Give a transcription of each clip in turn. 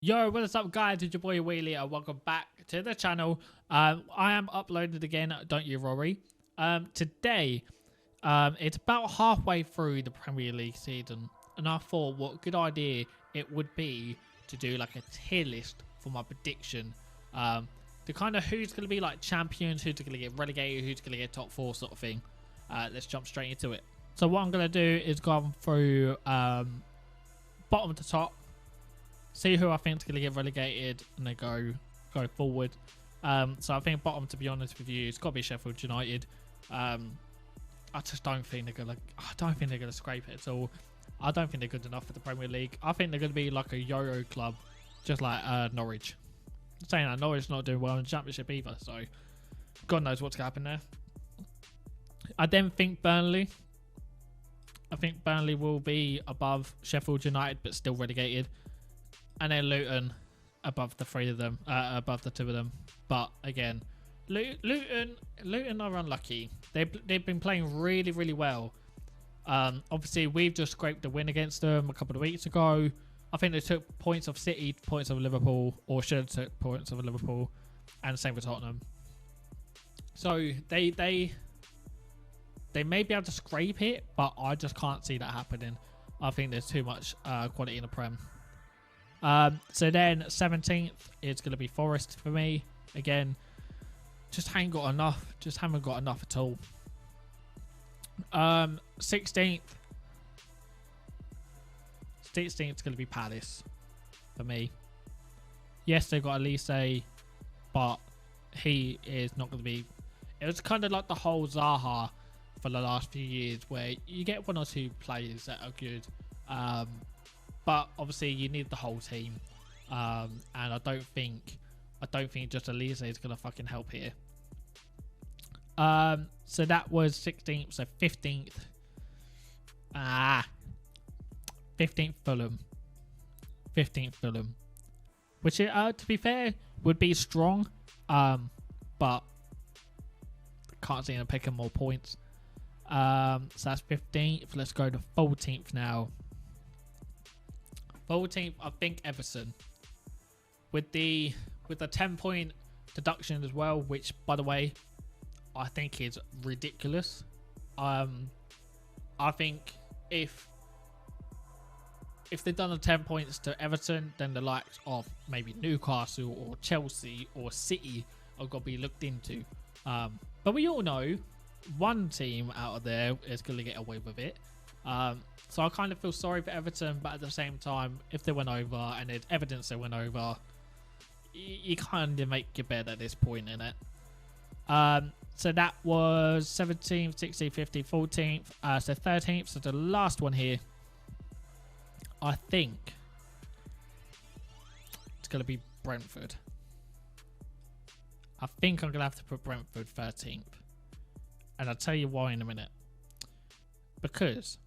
Yo, what is up, guys? It's your boy Wheelie, and welcome back to the channel. I am uploaded again, don't you worry. Today, it's about halfway through the Premier League season, and I thought what a good idea it would be to do like a tier list for my prediction. The kind of who's going to be like champions, who's going to get relegated, who's going to get top 4 sort of thing. Let's jump straight into it. So what I'm going to do is go through bottom to top. See who I think is going to get relegated and then go forward. So I think bottom, to be honest with you, it's got to be Sheffield United. I just don't think they're gonna. I don't think they're gonna scrape it at all. I don't think they're good enough for the Premier League. I think they're gonna be like a yo-yo club, just like Norwich. Saying that Norwich not doing well in the Championship either, so God knows what's gonna happen there. I then think Burnley. I think Burnley will be above Sheffield United, but still relegated. And then Luton above the three of them, above the two of them. But again, Luton are unlucky. They've been playing really, really well. Obviously, we've just scraped a win against them a couple of weeks ago. I think they took points of City, points of Liverpool, or should have took points of Liverpool, and same with Tottenham. So they may be able to scrape it, but I just can't see that happening. I think there's too much quality in the Prem. So then 17th is going to be Forest for me. Again, just haven't got enough. Just haven't got enough at all. 16th is going to be Palace for me. Yes, they've got Elise, but he is not going to be. It was kind of like the whole Zaha for the last few years, where you get one or two players that are good. But obviously you need the whole team, and I don't think just Elise is gonna fucking help here. So that was 16th. So 15th, 15th Fulham, which to be fair would be strong, but can't see them picking more points. So that's 15th. Let's go to 14th now. 14th, I think Everton, with the 10-point deduction as well, which by the way I think is ridiculous. I think if they've done the 10 points to Everton, then the likes of maybe Newcastle or Chelsea or City are going to be looked into. But we all know one team out of there is going to get away with it. So I kind of feel sorry for Everton, but at the same time, if they went over and there's evidence they went over, you kind of make your bed at this point in it. So that was 17th, 16th, 15th, 14th. So 13th, so the last one here, I think it's going to be Brentford. I think I'm going to have to put Brentford 13th. And I'll tell you why in a minute. Because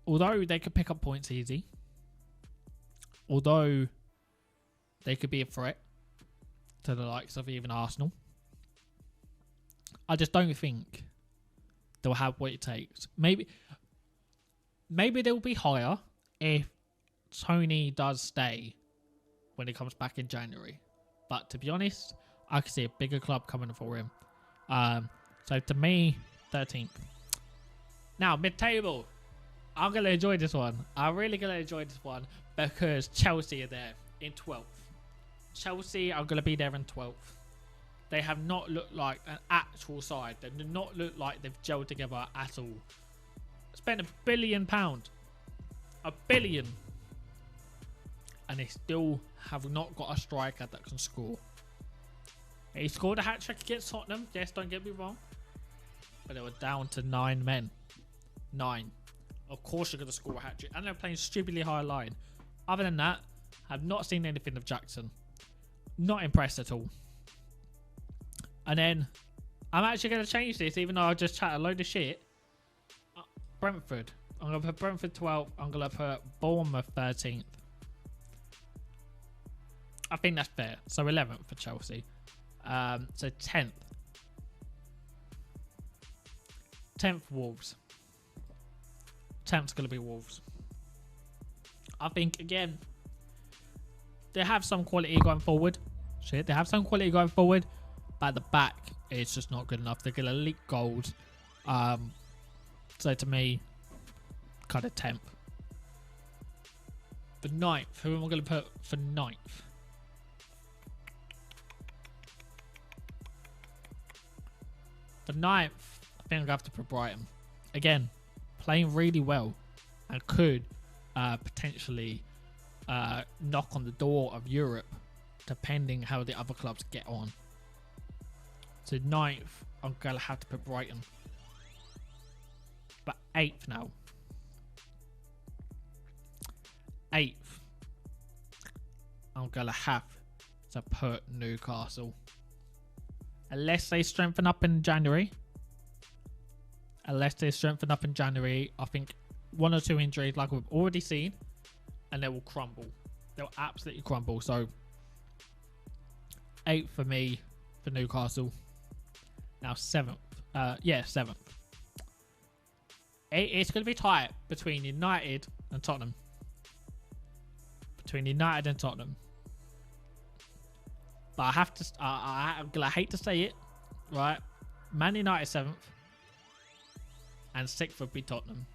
although they could pick up points easy, although they could be a threat to the likes of even Arsenal, I just don't think they'll have what it takes. Maybe they'll be higher if Tony does stay when he comes back in January. But to be honest, I can see a bigger club coming for him. So to me, 13th. Now, mid-table. I'm going to enjoy this one. I'm really going to enjoy this one because Chelsea are there in 12th. Chelsea are going to be there in 12th. They have not looked like an actual side. They do not look like they've gelled together at all. Spent £1 billion. £1 billion. And they still have not got a striker that can score. He scored a hat-trick against Tottenham. Yes, don't get me wrong. But they were down to 9 men. 9. Of course you're going to score a hat-trick. And they're playing stupidly high line. Other than that, have not seen anything of Jackson. Not impressed at all. And then, I'm actually going to change this, even though I just chat a load of shit. Brentford. I'm going to put Brentford 12th. I'm going to put Bournemouth 13th. I think that's fair. So 11th for Chelsea. So 10th. 10th Wolves. 10th's going to be Wolves. I think, again, they have some quality going forward. Shit, they have some quality going forward, but at the back, it's just not good enough. They're gonna leak goals. So to me, kind of 10th. For 9th, who am I going to put for 9th? For 9th, I think I'm going to have to put Brighton. Again, playing really well and could potentially knock on the door of Europe, depending how the other clubs get on. So 9th, I'm going to have to put Brighton. But 8th now. 8th, I'm going to have to put Newcastle. Unless they strengthen up in January. I think 1 or 2 injuries like we've already seen, and they will crumble. They'll absolutely crumble. So 8th for me for Newcastle. Now 7th. 7th. It's going to be tight between United and Tottenham. But I have to. I'm gonna hate to say it, right? Man United 7th, and 6th would be Tottenham.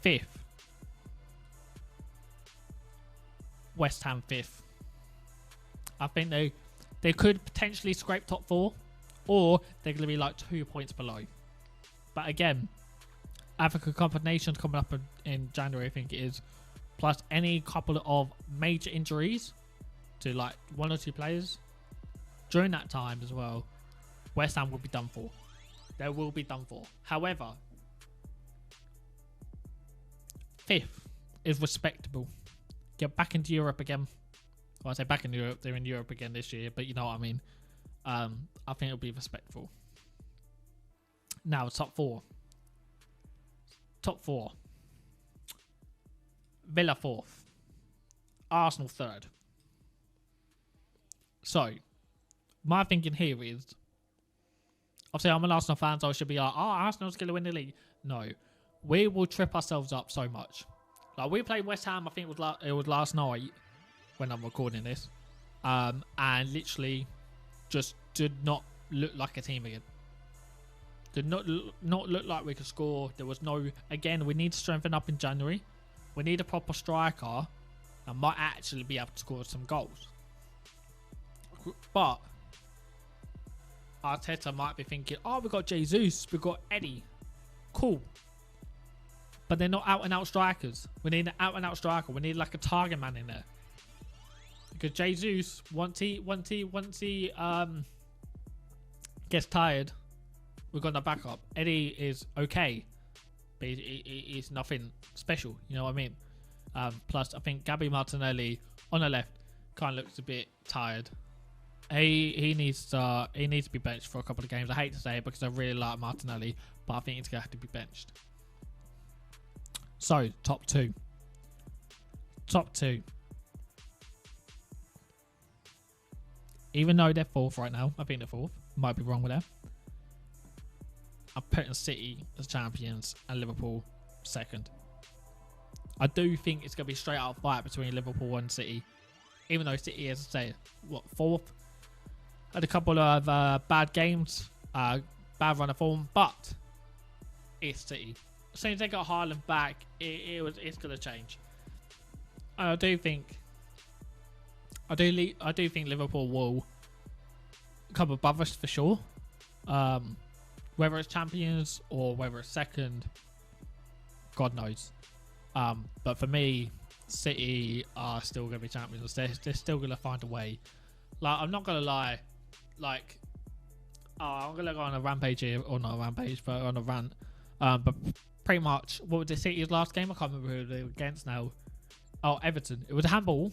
5th, West Ham 5th. I think they could potentially scrape top 4, or they're gonna be like 2 points below. But again, Africa Cup of Nations coming up in January, I think it is. Plus any couple of major injuries to like 1 or 2 players during that time as well, West Ham will be done for. They will be done for. However, 5th is respectable. Get back into Europe again. Well, I say back in Europe, they're in Europe again this year, but you know what I mean. I think it'll be respectful. Now, top 4. Villa 4th. Arsenal 3rd. So, my thinking here is, obviously I'm an Arsenal fan, so I should be like, oh, Arsenal's going to win the league. No, we will trip ourselves up so much. Like, we played West Ham, I think it was last night when I'm recording this, and literally just did not look like a team again. Did not look like we could score. There was no, again, we need to strengthen up in January. We need a proper striker and might actually be able to score some goals. But Arteta might be thinking, oh, we've got Jesus, we've got Eddie. Cool. But they're not out and out strikers. We need an out and out striker. We need like a target man in there. Because Jesus, once he gets tired, we've got the backup. Eddie is okay, but he's nothing special. You know what I mean? Plus, I think Gabby Martinelli on the left kind of looks a bit tired. He needs to be benched for a couple of games. I hate to say it because I really like Martinelli, but I think he's gonna have to be benched. So top two. Even though they're 4th right now, I think they're 4th. Might be wrong with them. I'm putting City as champions and Liverpool 2nd. I do think it's going to be straight out fight between Liverpool and City. Even though City, as I say, 4th? Had a couple of bad games, bad run of form, but it's City. As soon as they got Haaland back, it's going to change. I do think Liverpool will come above us for sure. Whether it's champions or whether it's 2nd, God knows. But for me, City are still going to be champions. They're still going to find a way. Like, I'm not going to lie. Like, I'm going to go on a rampage here, or not a rampage, but on a rant. But pretty much, what was the City's last game? I can't remember who they were against now. Oh, Everton. It was a handball,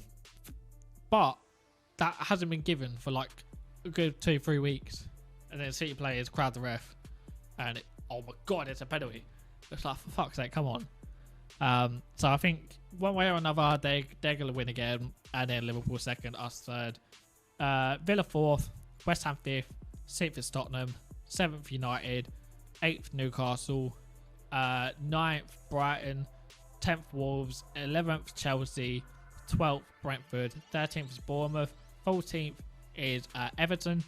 but that hasn't been given for like a good 2-3 weeks. And then City players crowd the ref, and oh my god, it's a penalty. It's like, for fuck's sake, come on. So I think one way or another, they're going to win again, and then Liverpool 2nd, us 3rd. Villa 4th, West Ham 5th, 6th is Tottenham, 7th United, 8th Newcastle, 9th Brighton, 10th Wolves, 11th Chelsea, 12th Brentford, 13th is Bournemouth, 14th is Everton,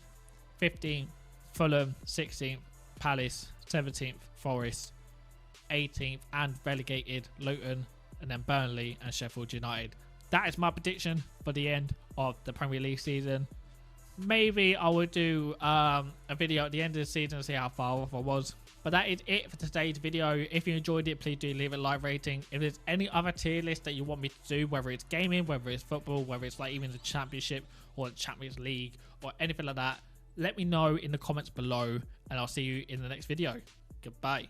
15th Fulham, 16th Palace, 17th Forest, 18th and relegated Luton, and then Burnley and Sheffield United. That is my prediction for the end of the Premier League season. Maybe I will do a video at the end of the season to see how far off I was. But that is it for today's video. If you enjoyed it, please do leave a like rating. If there's any other tier list that you want me to do, whether it's gaming, whether it's football, whether it's like even the Championship or the Champions League or anything like that, let me know in the comments below, and I'll see you in the next video. Goodbye.